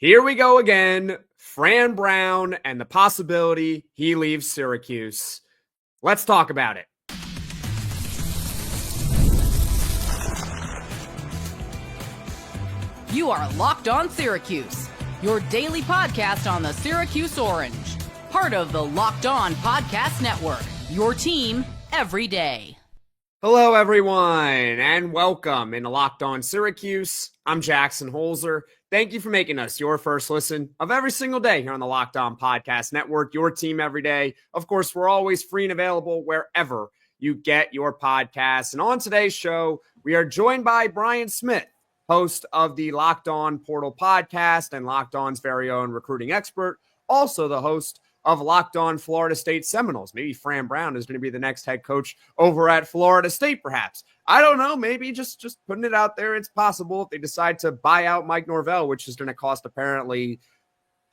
Here we go again. Fran Brown and the possibility he leaves Syracuse. Let's talk about it. You are Locked On Syracuse, your daily podcast on the Syracuse Orange. Part of the Locked On Podcast Network, your team every day. Hello, everyone, and welcome into Locked On Syracuse. I'm Jackson Holzer. Thank you for making us your first listen of every single day here on the Locked On Podcast Network, your team every day. Of course, we're always free and available wherever you get your podcasts. And on today's show, we are joined by Brian Smith, host of the Locked On Portal podcast and Locked On's very own recruiting expert, also the host of Locked On Florida State Seminoles. Maybe Fran Brown is going to be the next head coach over at Florida State, perhaps. I don't know. Maybe just putting it out there. It's possible if they decide to buy out Mike Norvell, which is going to cost apparently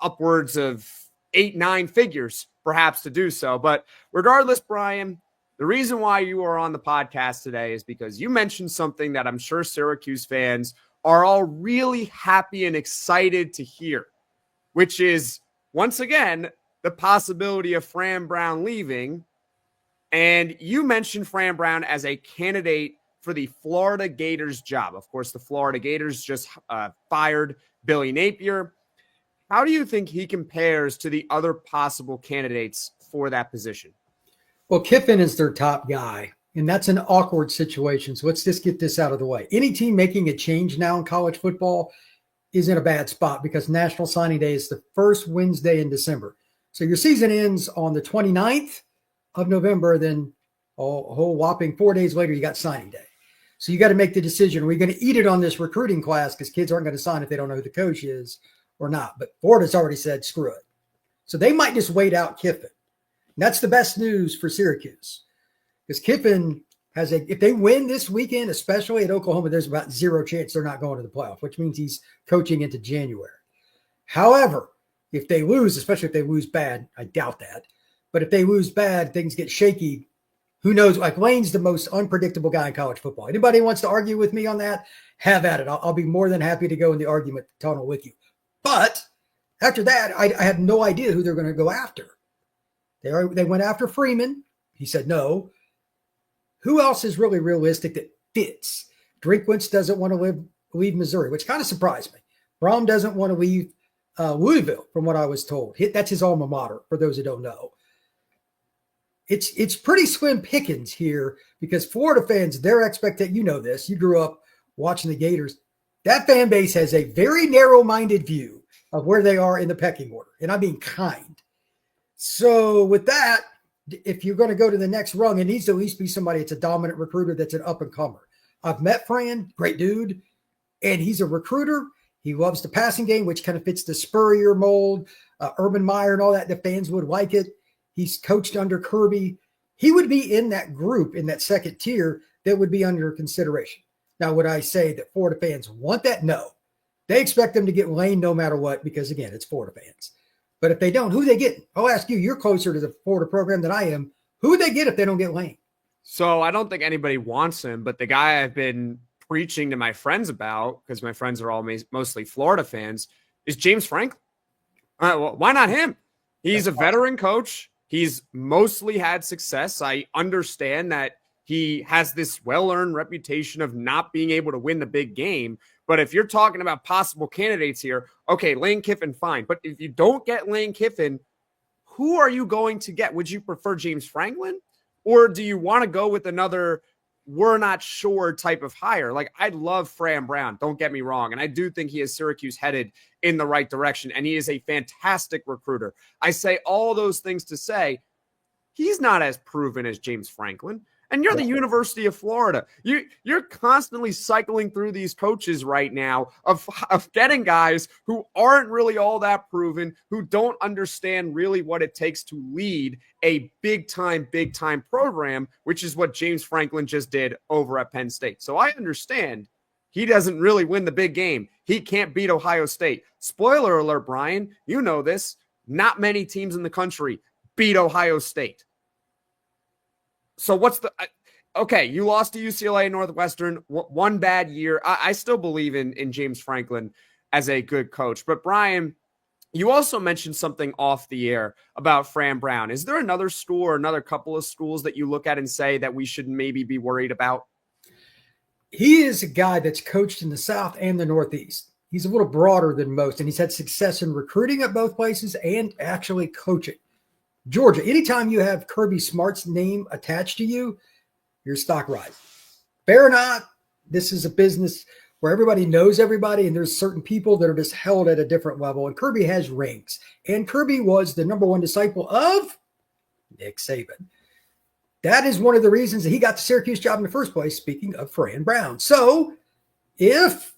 upwards of 8-9 figures, perhaps, to do so. But regardless, Brian, the reason why you are on the podcast today is because you mentioned something that I'm sure Syracuse fans are all really happy and excited to hear, which is, once again, the possibility of Fran Brown leaving. And you mentioned Fran Brown as a candidate for the Florida Gators job. Of course, the Florida Gators just fired Billy Napier. How do you think he compares to the other possible candidates for that position? Well, Kiffin is their top guy, and that's an awkward situation. So let's just get this out of the way. Any team making a change now in college football is in a bad spot because National Signing Day is the first Wednesday in December. So your season ends on the 29th of November, then a whole whopping 4 days later, you got signing day. So you got to make the decision. Are we going to eat it on this recruiting class because kids aren't going to sign if they don't know who the coach is or not? But Florida's already said, screw it. So they might just wait out Kiffin. And that's the best news for Syracuse because Kiffin has if they win this weekend, especially at Oklahoma, there's about zero chance they're not going to the playoff, which means he's coaching into January. However, if they lose, especially if they lose bad, I doubt that. But if they lose bad, things get shaky. Who knows? Like Lane's the most unpredictable guy in college football. Anybody wants to argue with me on that? Have at it. I'll be more than happy to go in the argument tunnel with you. But after that, I have no idea who they're going to go after. They went after Freeman. He said no. Who else is really realistic that fits? Drinkwitz doesn't want to leave Missouri, which kind of surprised me. Brown doesn't want to leave Louisville, from what I was told. That's his alma mater, for those who don't know. It's pretty slim pickings here because Florida fans, their expectation, you know this, you grew up watching the Gators. That fan base has a very narrow-minded view of where they are in the pecking order, and I mean kind. So with that, if you're going to go to the next rung, it needs to at least be somebody that's a dominant recruiter that's an up-and-comer. I've met Fran, great dude, and he's a recruiter. He loves the passing game, which kind of fits the Spurrier mold, Urban Meyer and all that. The fans would like it. He's coached under Kirby. He would be in that group, in that second tier, that would be under consideration. Now, would I say that Florida fans want that? No. They expect them to get Lane no matter what because, again, it's Florida fans. But if they don't, who they get? I'll ask you. You're closer to the Florida program than I am. Who would they get if they don't get Lane? So I don't think anybody wants him, but the guy I've been preaching to my friends about, because my friends are all mostly Florida fans, is James Franklin. Well, why not him? He's a veteran coach. He's mostly had success. I understand that he has this well-earned reputation of not being able to win the big game. But if you're talking about possible candidates here, okay, Lane Kiffin, fine. But if you don't get Lane Kiffin, who are you going to get? Would you prefer James Franklin? Or do you want to go with another we're not sure type of hire? Like, I love Fran Brown, don't get me wrong. And I do think he has Syracuse headed in the right direction. And he is a fantastic recruiter. I say all those things to say he's not as proven as James Franklin. And you're the University of Florida. You're constantly cycling through these coaches right now of getting guys who aren't really all that proven, who don't understand really what it takes to lead a big time program, which is what James Franklin just did over at Penn State. So I understand he doesn't really win the big game. He can't beat Ohio State. Spoiler alert, Brian, you know this. Not many teams in the country beat Ohio State. So what's the okay? You lost to UCLA and Northwestern, one bad year. I still believe in James Franklin as a good coach. But Brian, you also mentioned something off the air about Fran Brown. Is there another school or another couple of schools that you look at and say that we should maybe be worried about? He is a guy that's coached in the South and the Northeast. He's a little broader than most, and he's had success in recruiting at both places and actually coaching. Georgia, anytime you have Kirby Smart's name attached to you, your stock rises. Fair or not, this is a business where everybody knows everybody, and there's certain people that are just held at a different level. And Kirby has rings. And Kirby was the number one disciple of Nick Saban. That is one of the reasons that he got the Syracuse job in the first place, speaking of Fran Brown. So if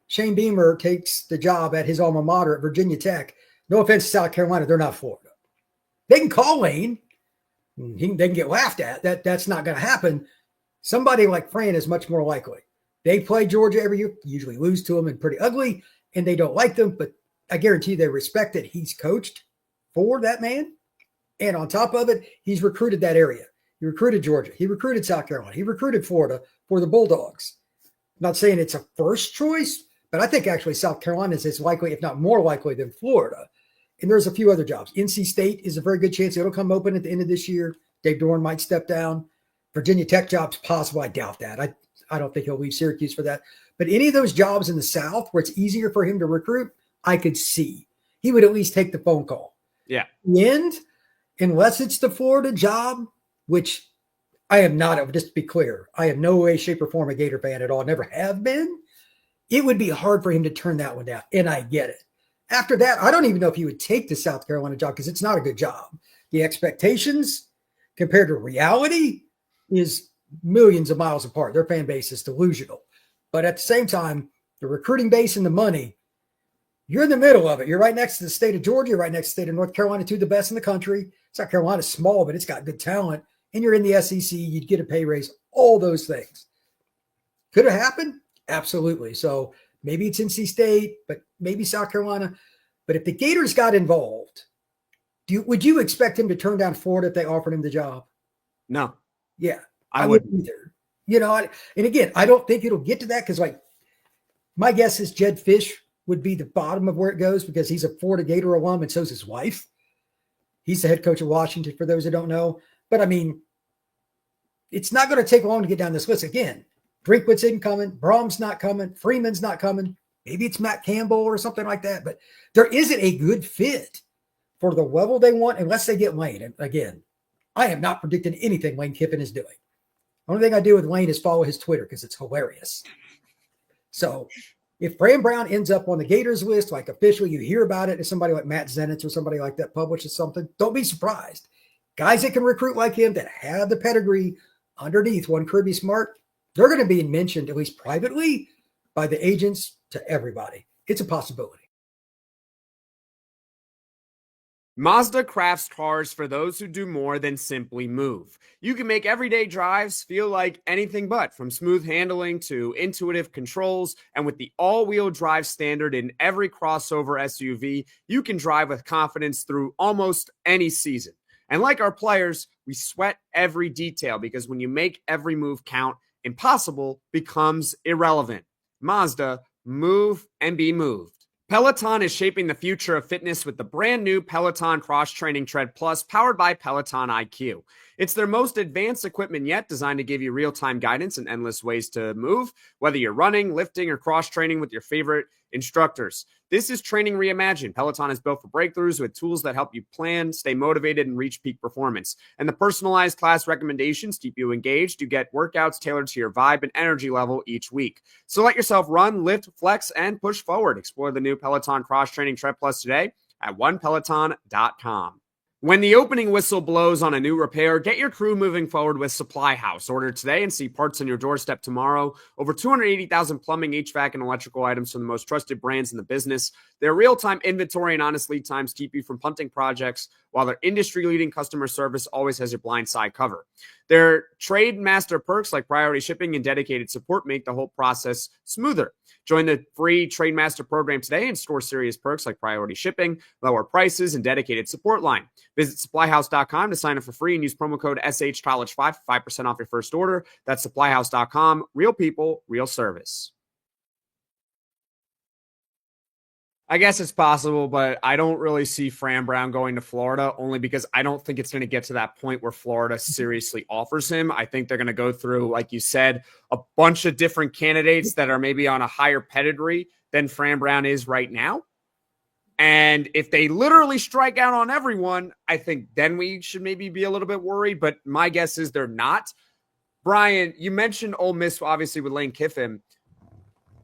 Shane Beamer takes the job at his alma mater at Virginia Tech, no offense to South Carolina, they're not Florida. They can call Lane. They can get laughed at. That's not going to happen. Somebody like Fran is much more likely. They play Georgia every year, usually lose to them and pretty ugly, and they don't like them, but I guarantee they respect that he's coached for that man. And on top of it, he's recruited that area. He recruited Georgia. He recruited South Carolina. He recruited Florida for the Bulldogs. I'm not saying it's a first choice, but I think actually South Carolina is as likely, if not more likely, than Florida. And there's a few other jobs. NC State is a very good chance it'll come open at the end of this year. Dave Doran might step down. Virginia Tech jobs possible. I doubt that. I don't think he'll leave Syracuse for that. But any of those jobs in the South where it's easier for him to recruit, I could see. He would at least take the phone call. Yeah. And unless it's the Florida job, which I am not, just to be clear, I am no way, shape, or form a Gator fan at all. Never have been. It would be hard for him to turn that one down. And I get it. After that, I don't even know if he would take the South Carolina job because it's not a good job. The expectations compared to reality is millions of miles apart. Their fan base is delusional. But at the same time, the recruiting base and the money, you're in the middle of it. You're right next to the state of Georgia, you're right next to the state of North Carolina, two of the best in the country. South Carolina's small, but it's got good talent. And you're in the SEC, you'd get a pay raise, all those things. Could it happen? Absolutely. So maybe it's NC State, but maybe South Carolina. But if the Gators got involved, would you expect him to turn down Florida if they offered him the job? No. Yeah. I wouldn't either. And again, I don't think it'll get to that because, my guess is Jed Fish would be the bottom of where it goes because he's a Florida Gator alum and so's his wife. He's the head coach of Washington, for those who don't know. But, it's not going to take long to get down this list. Again, Drinkwitz isn't coming. Brahm's not coming. Freeman's not coming. Maybe it's Matt Campbell or something like that. But there isn't a good fit for the level they want unless they get Lane. And again, I am not predicting anything Lane Kiffin is doing. Only thing I do with Lane is follow his Twitter because it's hilarious. So if Fran Brown ends up on the Gators list, officially you hear about it, if somebody like Matt Zenitz or somebody like that publishes something, don't be surprised. Guys that can recruit like him that have the pedigree underneath one Kirby Smart, they're going to be mentioned, at least privately, by the agents to everybody. It's a possibility. Mazda crafts cars for those who do more than simply move. You can make everyday drives feel like anything but, from smooth handling to intuitive controls. And with the all-wheel drive standard in every crossover SUV, you can drive with confidence through almost any season. And like our players, we sweat every detail because when you make every move count, impossible becomes irrelevant. Mazda, move and be moved. Peloton is shaping the future of fitness with the brand new Peloton Cross Training Tread Plus powered by Peloton IQ. It's their most advanced equipment yet, designed to give you real-time guidance and endless ways to move, whether you're running, lifting, or cross-training with your favorite instructors. This is training reimagined. Peloton is built for breakthroughs with tools that help you plan, stay motivated, and reach peak performance. And the personalized class recommendations keep you engaged. You get workouts tailored to your vibe and energy level each week. So let yourself run, lift, flex, and push forward. Explore the new Peloton Cross Training Tread Plus today at onepeloton.com. When the opening whistle blows on a new repair, get your crew moving forward with Supply House. Order today and see parts on your doorstep tomorrow. Over 280,000 plumbing, HVAC, and electrical items from the most trusted brands in the business. Their real-time inventory and honest lead times keep you from punting projects, while their industry-leading customer service always has your blind side covered. Their trade master perks like priority shipping and dedicated support make the whole process smoother. Join the free Trade Master program today and score serious perks like priority shipping, lower prices, and dedicated support line. Visit supplyhouse.com to sign up for free and use promo code SHCollege5 for 5% off your first order. That's supplyhouse.com. Real people, real service. I guess it's possible, but I don't really see Fran Brown going to Florida only because I don't think it's going to get to that point where Florida seriously offers him. I think they're going to go through, like you said, a bunch of different candidates that are maybe on a higher pedigree than Fran Brown is right now. And if they literally strike out on everyone, I think then we should maybe be a little bit worried. But my guess is they're not. Brian, you mentioned Ole Miss, obviously, with Lane Kiffin.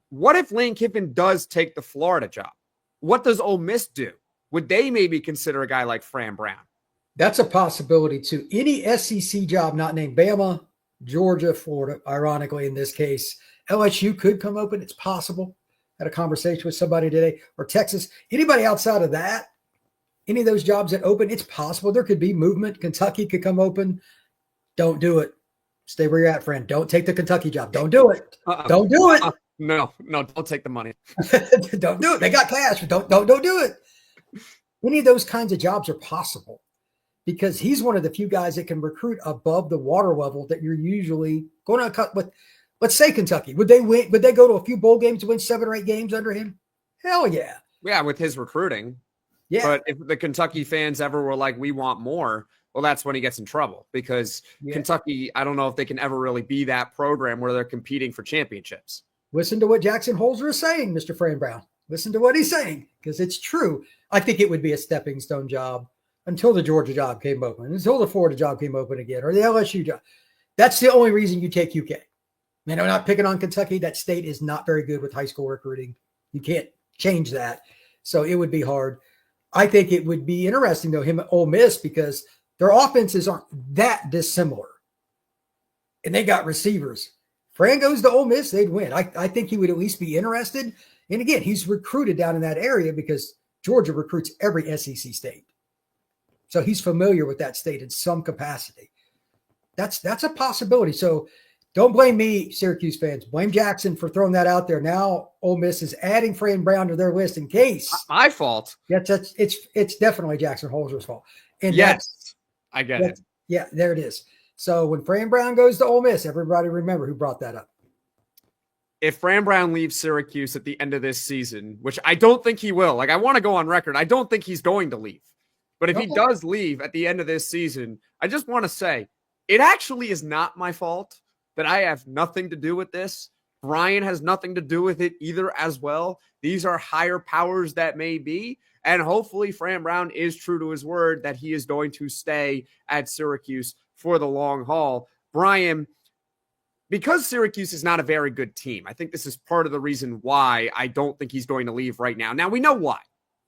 What if Lane Kiffin does take the Florida job? What does Ole Miss do? Would they maybe consider a guy like Fran Brown? That's a possibility too. Any SEC job not named Bama, Georgia, Florida, ironically in this case, LSU could come open. It's possible. Had a conversation with somebody today, or Texas. Anybody outside of that, any of those jobs that open, it's possible. There could be movement. Kentucky could come open. Don't do it. Stay where you're at, friend. Don't take the Kentucky job. Don't do it. Don't do it. No, don't take the money. Don't do it. They got cash. Don't do it. Any of those kinds of jobs are possible because he's one of the few guys that can recruit above the water level that you're usually going to cut with. Let's say Kentucky. Would they win? Would they go to a few bowl games to win 7 or 8 games under him? Hell yeah. Yeah, with his recruiting. Yeah. But if the Kentucky fans ever were like, we want more, well, that's when he gets in trouble because Kentucky, I don't know if they can ever really be that program where they're competing for championships. Listen to what Jackson Holzer is saying, Mr. Fran Brown. Listen to what he's saying because it's true. I think it would be a stepping stone job until the Georgia job came open, until the Florida job came open again, or the LSU job. That's the only reason you take UK. Man, I'm not picking on Kentucky. That state is not very good with high school recruiting. You can't change that. So it would be hard. I think it would be interesting, though, him at Ole Miss because their offenses aren't that dissimilar. And they got receivers. Fran goes to Ole Miss, they'd win. I think he would at least be interested. And again, he's recruited down in that area because Georgia recruits every SEC state. So he's familiar with that state in some capacity. That's a possibility. So don't blame me, Syracuse fans. Blame Jackson for throwing that out there. Now Ole Miss is adding Fran Brown to their list in case. My fault. It's definitely Jackson Holzer's fault. And yes, I get it. Yeah, there it is. So when Fran Brown goes to Ole Miss, everybody remember who brought that up. If Fran Brown leaves Syracuse at the end of this season, which I don't think he will, like I want to go on record, I don't think he's going to leave. But if he does leave at the end of this season, I just want to say it actually is not my fault that I have nothing to do with this. Brian has nothing to do with it either as well. These are higher powers that may be. And hopefully Fran Brown is true to his word that he is going to stay at Syracuse for the long haul. Brian, because Syracuse is not a very good team, I think this is part of the reason why I don't think he's going to leave right now. Now, we know why.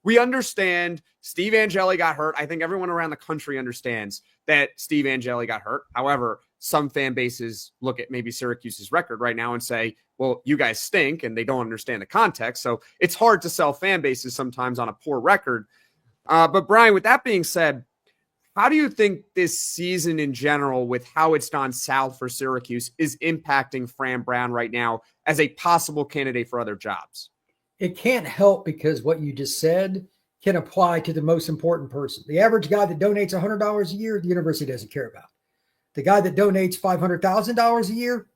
We understand Steve Angeli got hurt. I think everyone around the country understands that Steve Angeli got hurt. However, some fan bases look at maybe Syracuse's record right now and say, well, you guys stink, and they don't understand the context. So it's hard to sell fan bases sometimes on a poor record. But Brian, with that being said, how do you think this season in general, with how it's gone south for Syracuse, is impacting Fran Brown right now as a possible candidate for other jobs? It can't help because what you just said can apply to the most important person. The average guy that donates $100 a year, the university doesn't care about. The guy that donates $500,000 a year,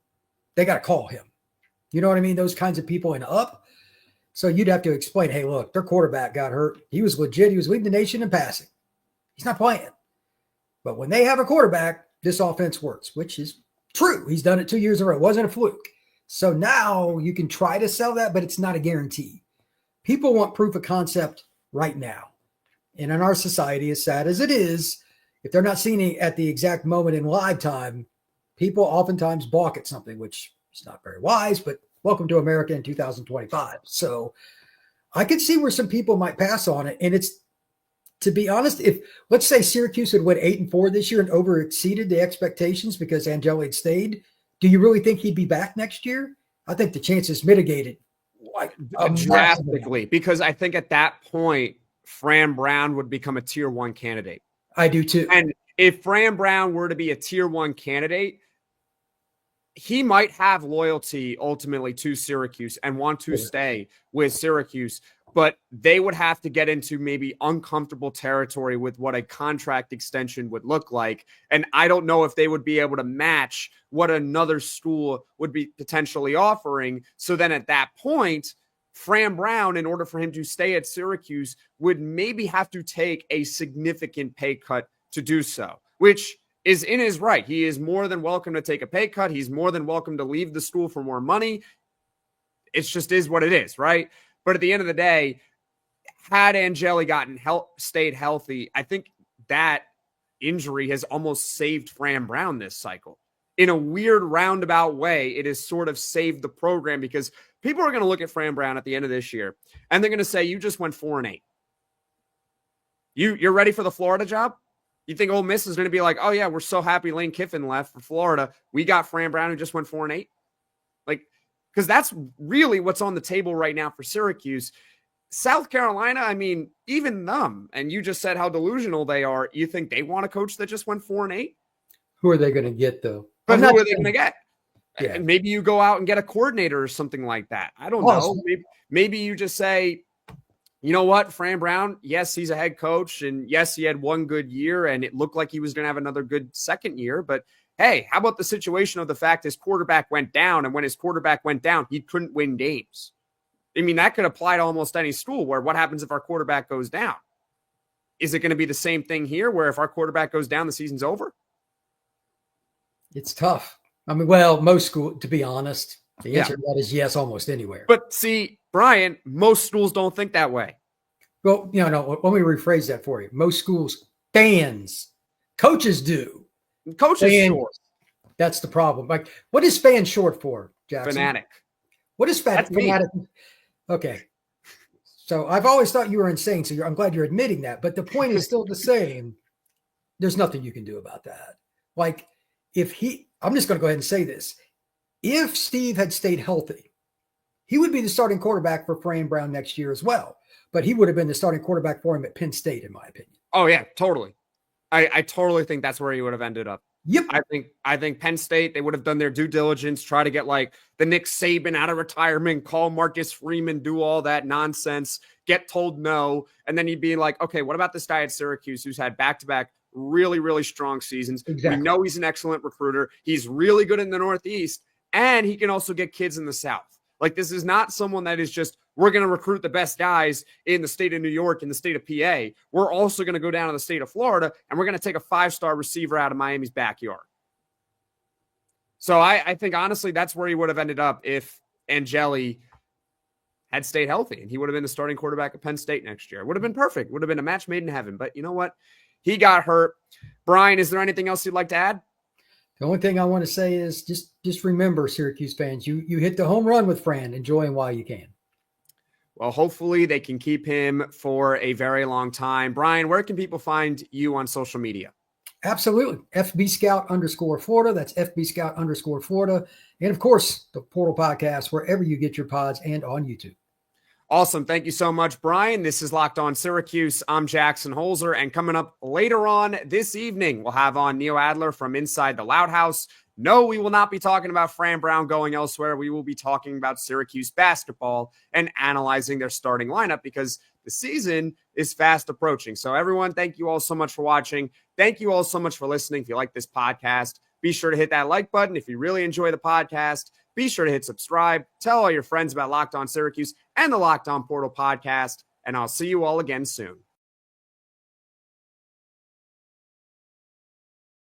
they got to call him. You know what I mean? Those kinds of people and up. So you'd have to explain, hey, look, their quarterback got hurt. He was legit. He was leading the nation in passing. He's not playing. But when they have a quarterback, this offense works, which is true. He's done it 2 years in a row. It wasn't a fluke. So now you can try to sell that, but it's not a guarantee. People want proof of concept right now. And in our society, as sad as it is, if they're not seeing it at the exact moment in live time, people oftentimes balk at something, which is not very wise, but welcome to America in 2025. So I could see where some people might pass on it. And it's, to be honest, if let's say Syracuse had went 8-4 this year and over exceeded the expectations because Angeli had stayed, do you really think he'd be back next year? I think the chances mitigated drastically because I think at that point, Fran Brown would become a tier 1 candidate. I do too. And if Fran Brown were to be a tier 1 candidate, he might have loyalty ultimately to Syracuse and want to stay with Syracuse, but they would have to get into maybe uncomfortable territory with what a contract extension would look like. And I don't know if they would be able to match what another school would be potentially offering. So then at that point, Fran Brown, in order for him to stay at Syracuse, would maybe have to take a significant pay cut to do so, which is in his right. He is more than welcome to take a pay cut. He's more than welcome to leave the school for more money. It just is what it is, right? But at the end of the day, had Angeli stayed healthy, I think that injury has almost saved Fran Brown this cycle. In a weird roundabout way, it has sort of saved the program because people are going to look at Fran Brown at the end of this year and they're going to say, you just went 4-8. You're ready for the Florida job? You think Ole Miss is going to be like, oh yeah, we're so happy Lane Kiffin left for Florida. We got Fran Brown who just went 4-8. Like, because that's really what's on the table right now for Syracuse. South Carolina, I mean, even them, and you just said how delusional they are. You think they want a coach that just went 4-8? Who are they going to get though? But who are they going to get? Yeah. And maybe you go out and get a coordinator or something like that. I don't know. Maybe you just say, you know what, Fran Brown, yes, he's a head coach, and yes, he had one good year, and it looked like he was going to have another good second year. But hey, how about the situation of the fact his quarterback went down, and when his quarterback went down, he couldn't win games? I mean, that could apply to almost any school where what happens if our quarterback goes down? Is it going to be the same thing here where if our quarterback goes down, the season's over? It's tough. I mean, well, most schools, to be honest, the answer to that is yes, almost anywhere. But see, Brian, most schools don't think that way. Well, no, let me rephrase that for you. Most schools, coaches do. Coaches short. That's the problem. Like, what is fan short for, Jackson? Fanatic. What is fanatic? Okay. So I've always thought you were insane. So I'm glad you're admitting that. But the point is still the same. There's nothing you can do about that. Like, I'm just going to go ahead and say this. If Steve had stayed healthy, he would be the starting quarterback for Fran Brown next year as well. But he would have been the starting quarterback for him at Penn State, in my opinion. Oh, yeah, totally. I totally think that's where he would have ended up. Yep. I think Penn State, they would have done their due diligence, try to get like the Nick Saban out of retirement, call Marcus Freeman, do all that nonsense, get told no. And then he'd be like, okay, what about this guy at Syracuse who's had back-to-back really, really strong seasons? Exactly. We know he's an excellent recruiter. He's really good in the Northeast, and he can also get kids in the South. Like, this is not someone that is just, we're going to recruit the best guys in the state of New York, in the state of PA. We're also going to go down to the state of Florida, and we're going to take a 5-star receiver out of Miami's backyard. So I think, honestly, that's where he would have ended up if Angeli had stayed healthy, and he would have been the starting quarterback at Penn State next year. It would have been perfect. Would have been a match made in heaven. But you know what? He got hurt. Brian, is there anything else you'd like to add? The only thing I want to say is just remember, Syracuse fans, you hit the home run with Fran. Enjoy him while you can. Well, hopefully they can keep him for a very long time. Brian, where can people find you on social media? Absolutely. FB Scout _Florida. That's FB Scout _Florida. And of course, the Portal Podcast, wherever you get your pods and on YouTube. Awesome. Thank you so much, Brian. This is Locked On Syracuse. I'm Jackson Holzer. And coming up later on this evening, we'll have on Neil Adler from Inside the Loud House. No, we will not be talking about Fran Brown going elsewhere. We will be talking about Syracuse basketball and analyzing their starting lineup because the season is fast approaching. So everyone, thank you all so much for watching. Thank you all so much for listening. If you like this podcast, be sure to hit that like button. If you really enjoy the podcast, be sure to hit subscribe. Tell all your friends about Locked On Syracuse and the Locked On Portal Podcast. And I'll see you all again soon.